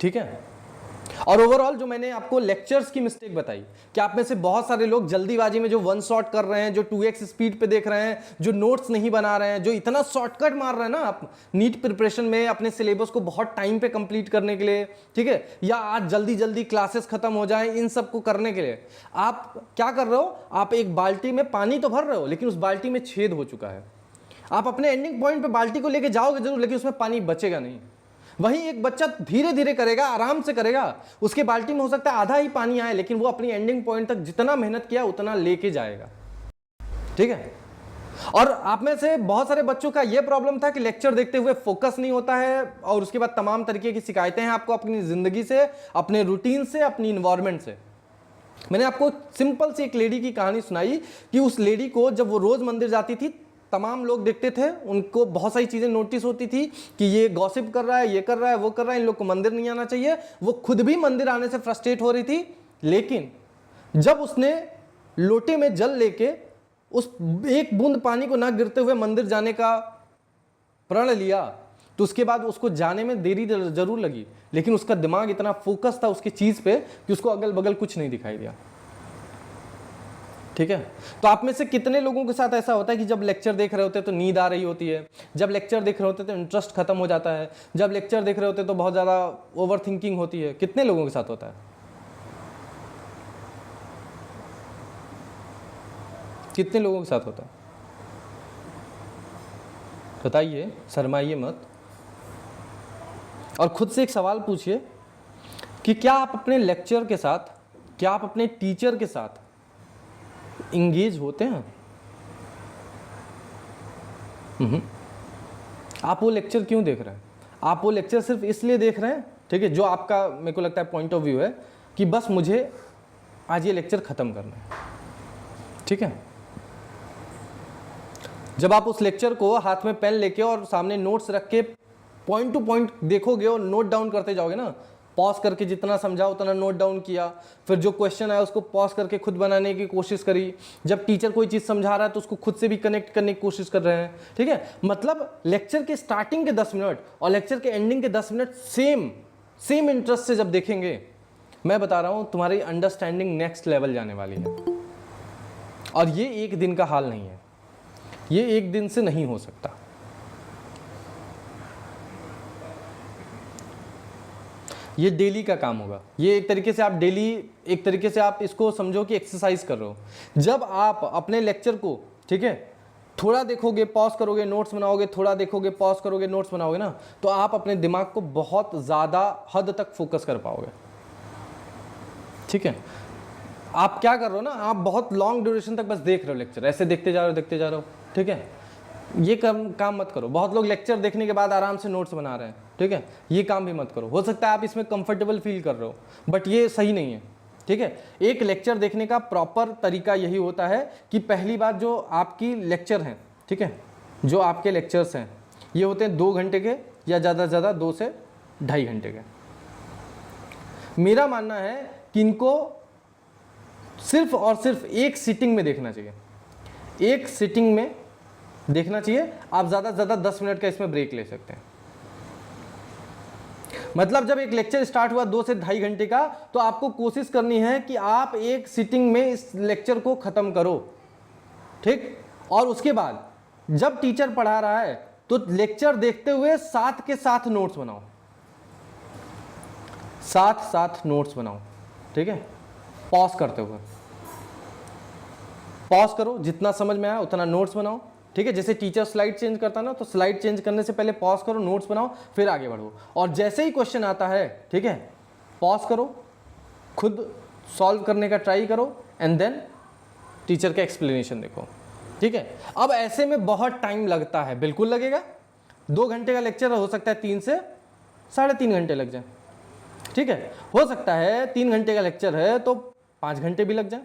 ठीक है। और ओवरऑल जो मैंने आपको लेक्चर्स की मिस्टेक बताई कि आप में से बहुत सारे लोग जल्दीबाजी में जो वन शॉट कर रहे हैं, जो 2x स्पीड पे देख रहे हैं, जो नोट्स नहीं बना रहे हैं, जो इतना शॉर्टकट मार रहे हैं ना आप नीट प्रिपरेशन में अपने सिलेबस को बहुत टाइम पे कंप्लीट करने के लिए, ठीक है, या आज जल्दी जल्दी क्लासेस खत्म हो जाए, इन सब को करने के लिए आप क्या कर रहे हो, आप एक बाल्टी में पानी तो भर रहे हो लेकिन उस बाल्टी में छेद हो चुका है। आप अपने एंडिंग पॉइंट पे बाल्टी को लेके जाओगे जरूर, लेकिन उसमें पानी बचेगा नहीं। वही एक बच्चा धीरे धीरे करेगा, आराम से करेगा, उसके बाल्टी में हो सकता है आधा ही पानी आए, लेकिन वो अपनी एंडिंग पॉइंट तक जितना मेहनत किया उतना लेके जाएगा। ठीक है। और आप में से बहुत सारे बच्चों का यह प्रॉब्लम था कि लेक्चर देखते हुए फोकस नहीं होता है, और उसके बाद तमाम तरीके की शिकायतें हैं आपको अपनी जिंदगी से, अपने रूटीन से, अपनी इन्वायरमेंट से। मैंने आपको सिंपल सी एक लेडी की कहानी सुनाई कि उस लेडी को जब वो रोज मंदिर जाती थी, तमाम लोग देखते थे, उनको बहुत सारी चीजें नोटिस होती थी कि ये गॉसिप कर रहा है, ये कर रहा है, वो कर रहा है, इन लोग को मंदिर नहीं आना चाहिए। वो खुद भी मंदिर आने से फ्रस्ट्रेट हो रही थी, लेकिन जब उसने लोटे में जल लेके उस एक बूंद पानी को ना गिरते हुए मंदिर जाने का प्रण लिया, तो उसके बाद उसको जाने में देरी जरूर लगी, लेकिन उसका दिमाग इतना फोकस था उसकी चीज पे कि उसको अगल बगल कुछ नहीं दिखाई दिया। ठीक है। तो आप में से कितने लोगों के साथ ऐसा होता है कि जब लेक्चर देख रहे होते हैं तो नींद आ रही होती है, जब लेक्चर देख रहे होते हैं तो इंटरेस्ट खत्म हो जाता है, जब लेक्चर देख रहे होते हैं तो बहुत ज़्यादा ओवर थिंकिंग होती है? कितने लोगों के साथ होता है? कितने लोगों के साथ होता है? बताइए, शर्माइए मत, और खुद से एक सवाल पूछिए कि क्या आप अपने लेक्चर के साथ, क्या आप अपने टीचर के साथ इंगेज होते हैं? आप वो लेक्चर क्यों देख रहे हैं? आप वो लेक्चर सिर्फ इसलिए देख रहे हैं, ठीक है, जो आपका मेरे को लगता है पॉइंट ऑफ व्यू है कि बस मुझे आज ये लेक्चर खत्म करना है। ठीक है। जब आप उस लेक्चर को हाथ में पेन लेके और सामने नोट्स रख के पॉइंट टू पॉइंट देखोगे और नोट डाउन करते जाओगे ना, पॉज करके जितना समझा उतना नोट डाउन किया, फिर जो क्वेश्चन आया उसको पॉज करके खुद बनाने की कोशिश करी, जब टीचर कोई चीज़ समझा रहा है तो उसको खुद से भी कनेक्ट करने की कोशिश कर रहे हैं। ठीक है। मतलब लेक्चर के स्टार्टिंग के 10 मिनट और लेक्चर के एंडिंग के 10 मिनट सेम इंटरेस्ट से जब देखेंगे, मैं बता रहा हूं तुम्हारी अंडरस्टैंडिंग नेक्स्ट लेवल जाने वाली है। और ये एक दिन का हाल नहीं है, ये एक दिन से नहीं हो सकता। ये डेली का काम होगा। ये एक तरीके से आप डेली, एक तरीके से आप इसको समझो कि एक्सरसाइज कर रहे हो। जब आप अपने लेक्चर को, ठीक है, थोड़ा देखोगे, पॉज करोगे, नोट्स बनाओगे, थोड़ा देखोगे, पॉज करोगे, नोट्स बनाओगे ना, तो आप अपने दिमाग को बहुत ज़्यादा हद तक फोकस कर पाओगे। ठीक है। आप क्या कर रहे हो ना, आप बहुत लॉन्ग ड्यूरेशन तक बस देख रहे हो लेक्चर, ऐसे देखते जा रहे हो। ठीक है। ये काम मत करो। बहुत लोग लेक्चर देखने के बाद आराम से नोट्स बना रहे हैं। ठीक है। ये काम भी मत करो। हो सकता है आप इसमें कंफर्टेबल फील कर रहे हो, बट ये सही नहीं है। ठीक है। एक लेक्चर देखने का प्रॉपर तरीका यही होता है कि पहली बात, जो आपकी लेक्चर हैं, ठीक है, जो आपके लेक्चर्स हैं, ये होते हैं 2 घंटे के या ज़्यादा से ज़्यादा 2 से 2.5 घंटे के। मेरा मानना है कि इनको सिर्फ और सिर्फ एक सिटिंग में देखना चाहिए, एक सिटिंग में देखना चाहिए। आप ज़्यादा से ज़्यादा 10 मिनट का इसमें ब्रेक ले सकते हैं। मतलब जब एक लेक्चर स्टार्ट हुआ 2 से 2.5 घंटे का, तो आपको कोशिश करनी है कि आप एक सिटिंग में इस लेक्चर को खत्म करो। ठीक। और उसके बाद जब टीचर पढ़ा रहा है तो लेक्चर देखते हुए साथ के साथ नोट्स बनाओ, साथ नोट्स बनाओ। ठीक है। पॉज करते हुए पॉज करो, जितना समझ में आया उतना नोट्स बनाओ। ठीक है। जैसे टीचर स्लाइड चेंज करता ना, तो स्लाइड चेंज करने से पहले पॉज करो, नोट्स बनाओ, फिर आगे बढ़ो। और जैसे ही क्वेश्चन आता है, ठीक है, पॉज करो, खुद सॉल्व करने का ट्राई करो, एंड देन टीचर का एक्सप्लेनेशन देखो। ठीक है। अब ऐसे में बहुत टाइम लगता है, बिल्कुल लगेगा। 2 घंटे का लेक्चर हो सकता है 3 से 3.5 घंटे लग जाए। ठीक है। हो सकता है 3 घंटे का लेक्चर है तो 5 घंटे भी लग जाए,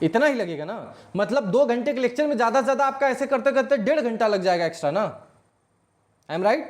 इतना ही लगेगा ना। मतलब 2 घंटे के लेक्चर में ज्यादा से ज्यादा आपका ऐसे करते करते 1.5 घंटा लग जाएगा एक्स्ट्रा ना। I am right?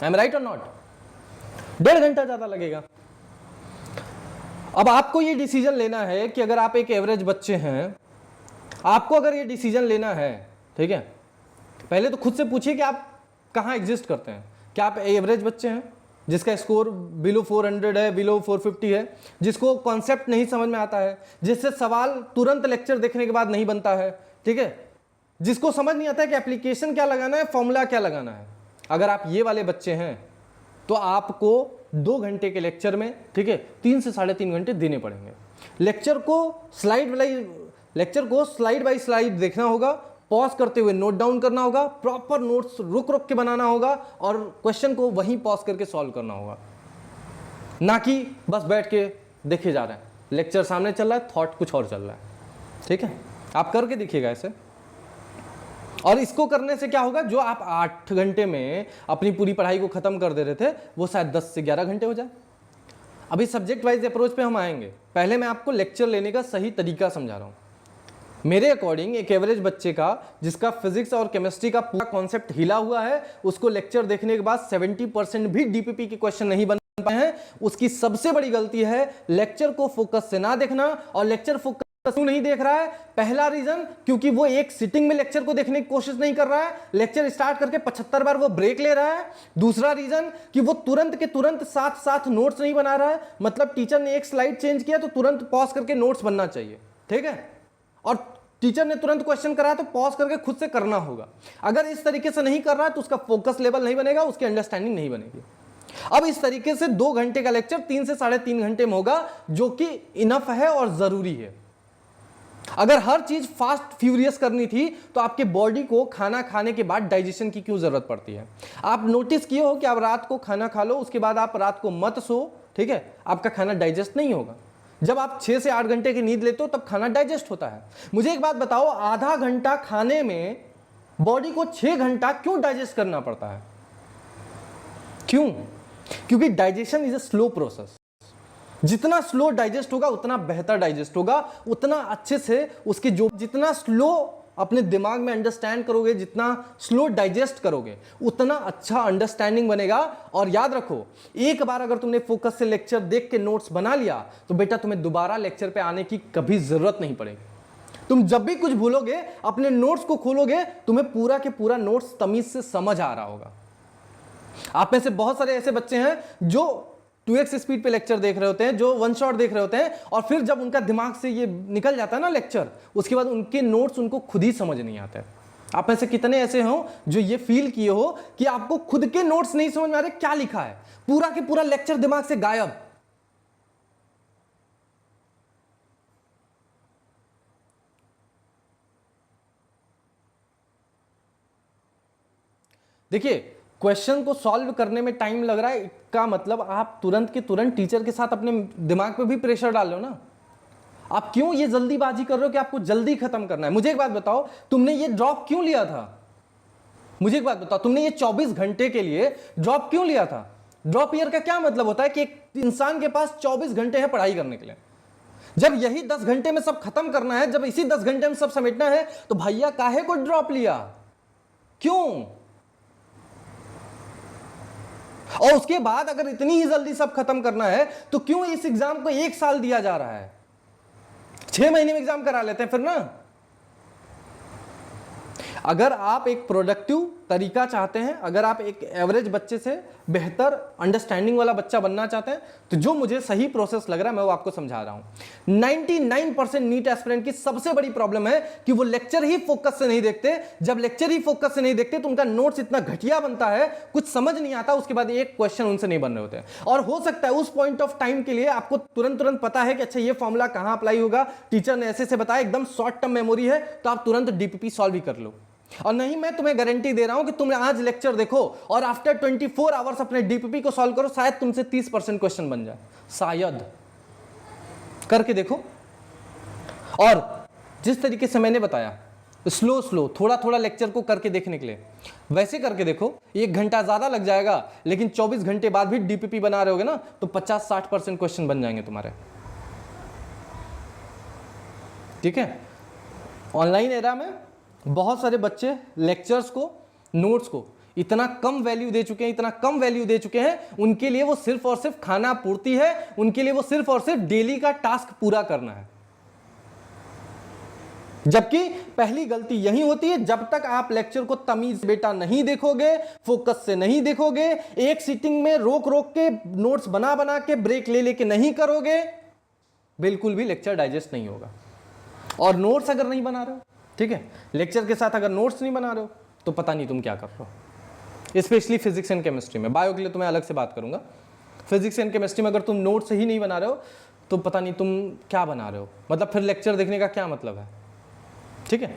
I am right और नॉट? 1.5 घंटा ज्यादा लगेगा। अब आपको ये डिसीजन लेना है कि अगर आप एक एवरेज बच्चे हैं, आपको अगर ये डिसीजन लेना है, ठीक है, पहले तो खुद से पूछिए कि आप कहां एग्जिस्ट करते हैं। क्या आप एवरेज बच्चे हैं जिसका स्कोर बिलो 400 है, बिलो 450 है, जिसको कॉन्सेप्ट नहीं समझ में आता है, जिससे सवाल तुरंत लेक्चर देखने के बाद नहीं बनता है, ठीक है, जिसको समझ नहीं आता है कि एप्लीकेशन क्या लगाना है, फॉर्मूला क्या लगाना है? अगर आप ये वाले बच्चे हैं तो आपको 2 घंटे के लेक्चर में, ठीक है, 3 से 3.5 घंटे देने पड़ेंगे। लेक्चर को स्लाइड बाय स्लाइड देखना होगा, पॉज करते हुए नोट डाउन करना होगा, प्रॉपर नोट्स रुक रुक के बनाना होगा और क्वेश्चन को वहीं पॉज करके सॉल्व करना होगा, ना कि बस बैठ के देखे जा रहे हैं। लेक्चर सामने चल रहा है, थॉट कुछ और चल रहा है, ठीक है। आप करके देखिएगा ऐसे, और इसको करने से क्या होगा, जो आप 8 घंटे में अपनी पूरी पढ़ाई को खत्म कर दे रहे थे वो शायद 10 से 11 घंटे हो जाए। अभी सब्जेक्ट वाइज अप्रोच पे हम आएंगे, पहले मैं आपको लेक्चर लेने का सही तरीका समझा रहा हूं। मेरे अकॉर्डिंग एक एवरेज बच्चे का जिसका फिजिक्स और केमिस्ट्री का पूरा कॉन्सेप्ट हिला हुआ है, उसको लेक्चर देखने के बाद 70% भी डीपीपी के क्वेश्चन नहीं बन पाए हैं, उसकी सबसे बड़ी गलती है लेक्चर को फोकस से ना देखना। और लेक्चर फोकस क्यों नहीं देख रहा है? पहला रीजन, क्योंकि वो एक सिटिंग में लेक्चर को देखने की कोशिश नहीं कर रहा है, लेक्चर स्टार्ट करके 75 बार वो ब्रेक ले रहा है। दूसरा रीजन कि वो तुरंत के तुरंत साथ साथ नोट्स नहीं बना रहा है, मतलब टीचर ने एक स्लाइड चेंज किया तो तुरंत पॉज करके नोट्स बनना चाहिए, ठीक है, और टीचर ने तुरंत क्वेश्चन कराया तो पॉज करके खुद से करना होगा। अगर इस तरीके से नहीं कर रहा है तो उसका फोकस लेवल नहीं बनेगा, उसकी अंडरस्टैंडिंग नहीं बनेगी। अब इस तरीके से 2 घंटे का लेक्चर 3 से 3.5 घंटे में होगा, जो कि इनफ है और जरूरी है। अगर हर चीज फास्ट फ्यूरियस करनी थी तो आपके बॉडी को खाना खाने के बाद डाइजेशन की क्यों जरूरत पड़ती है? आप नोटिस किए हो कि आप रात को खाना खा लो, उसके बाद आप रात को मत सो, ठीक है, आपका खाना डाइजेस्ट नहीं होगा। जब आप 6 से 8 घंटे की नींद लेते हो तब खाना डाइजेस्ट होता है। मुझे एक बात बताओ, आधा घंटा खाने में बॉडी को 6 घंटा क्यों डाइजेस्ट करना पड़ता है? क्यों? क्योंकि digestion is a slow process. जितना स्लो डाइजेस्ट होगा उतना बेहतर डाइजेस्ट होगा, उतना अच्छे से उसके जो जितना स्लो अपने दिमाग में अंडरस्टैंड करोगे, जितना स्लो डाइजेस्ट करोगे, उतना अच्छा अंडरस्टैंडिंग बनेगा। और याद रखो, एक बार अगर तुमने फोकस से लेक्चर देख के नोट्स बना लिया तो बेटा तुम्हें दोबारा लेक्चर पे आने की कभी जरूरत नहीं पड़ेगी। तुम जब भी कुछ भूलोगे, अपने नोट्स को खोलोगे, तुम्हें पूरा के पूरा नोट्स तमीज से समझ आ रहा होगा। आप में से बहुत सारे ऐसे बच्चे हैं जो 2x स्पीड पे लेक्चर देख रहे होते हैं, जो 1 शॉट देख रहे होते हैं, और फिर जब उनका दिमाग से ये निकल जाता है ना लेक्चर, उसके बाद उनके नोट्स उनको खुद ही समझ नहीं आते। आप में से कितने ऐसे हो जो ये फील किए हो कि आपको खुद के नोट्स नहीं समझ में आ रहे क्या लिखा है, पूरा के पूरा लेक्चर दिमाग से गायब। देखिए, क्वेश्चन को सॉल्व करने में टाइम लग रहा है, का मतलब आप तुरंत के तुरंत टीचर के साथ अपने दिमाग पे भी प्रेशर डाल लो ना। आप क्यों ये जल्दीबाजी कर रहे हो कि आपको जल्दी खत्म करना है? मुझे एक बात बताओ, तुमने ये ड्रॉप क्यों लिया था? मुझे एक बात बताओ, तुमने ये 24 घंटे के लिए ड्रॉप क्यों लिया था? ड्रॉप ईयर का क्या मतलब होता है कि एक इंसान के पास 24 घंटे है पढ़ाई करने के लिए। जब यही 10 घंटे में सब खत्म करना है, जब इसी 10 घंटे में सब समेटना है, तो भैया काहे को ड्रॉप लिया? क्यों? और उसके बाद अगर इतनी ही जल्दी सब खत्म करना है तो क्यों इस एग्जाम को 1 साल दिया जा रहा है? 6 महीने में एग्जाम करा लेते हैं फिर ना। अगर आप एक प्रोडक्टिव तरीका चाहते हैं, अगर आप एक एवरेज बच्चे से बेहतर अंडरस्टैंडिंग वाला बच्चा बनना चाहते हैं, तो जो मुझे सही प्रोसेस लग रहा है मैं वो आपको समझा रहा हूं। 99% नीट एस्पिरेंट की सबसे बड़ी प्रॉब्लम है कि वो लेक्चर ही फोकस से नहीं देखते। जब लेक्चर ही फोकस से नहीं देखते तो उनका नोट्स इतना घटिया बनता है, कुछ समझ नहीं आता, उसके बाद एक क्वेश्चन उनसे नहीं बन रहे होते। और हो सकता है उस पॉइंट ऑफ टाइम के लिए आपको तुरंत पता है कि अच्छा ये फॉर्मूला कहां अप्लाई होगा, टीचर ने ऐसे से बताया, एकदम शॉर्ट टर्म मेमोरी है, तो आप तुरंत डीपीपी सॉल्व ही कर लो। और नहीं, मैं तुम्हें गारंटी दे रहा हूं कि तुम आज लेक्चर देखो और आफ्टर 24 आवर्स अपने डीपीपी को सॉल्व करो, शायद तुमसे 30% क्वेश्चन बन जाए, शायद। करके देखो। और जिस तरीके से मैंने बताया, स्लो थोड़ा लेक्चर को करके देखने के लिए, वैसे करके देखो। 1 घंटा ज्यादा लग जाएगा, लेकिन 24 घंटे बाद भी डीपीपी बना रहे होगे ना, तो 50-60% क्वेश्चन बन जाएंगे तुम्हारे। ठीक है। ऑनलाइन एरा में बहुत सारे बच्चे लेक्चर्स को, नोट्स को इतना कम वैल्यू दे चुके हैं, उनके लिए वो सिर्फ और सिर्फ खाना पूर्ति है, उनके लिए वो सिर्फ और सिर्फ डेली का टास्क पूरा करना है। जबकि पहली गलती यही होती है, जब तक आप लेक्चर को तमीज बेटा नहीं देखोगे, फोकस से नहीं देखोगे, एक सीटिंग में रोक रोक के नोट्स बना बना के ब्रेक ले लेके नहीं करोगे, बिल्कुल भी लेक्चर डाइजेस्ट नहीं होगा। और नोट्स अगर नहीं बना रहे हो, ठीक है, लेक्चर के साथ अगर नोट्स नहीं बना रहे हो तो पता नहीं तुम क्या कर रहे हो। स्पेशली फिजिक्स एंड केमिस्ट्री में, बायो के लिए तो मैं अलग से बात करूंगा। फिजिक्स एंड केमिस्ट्री में अगर तुम नोट्स ही नहीं बना रहे हो तो पता नहीं तुम क्या बना रहे हो, मतलब फिर लेक्चर देखने का क्या मतलब है, ठीक है।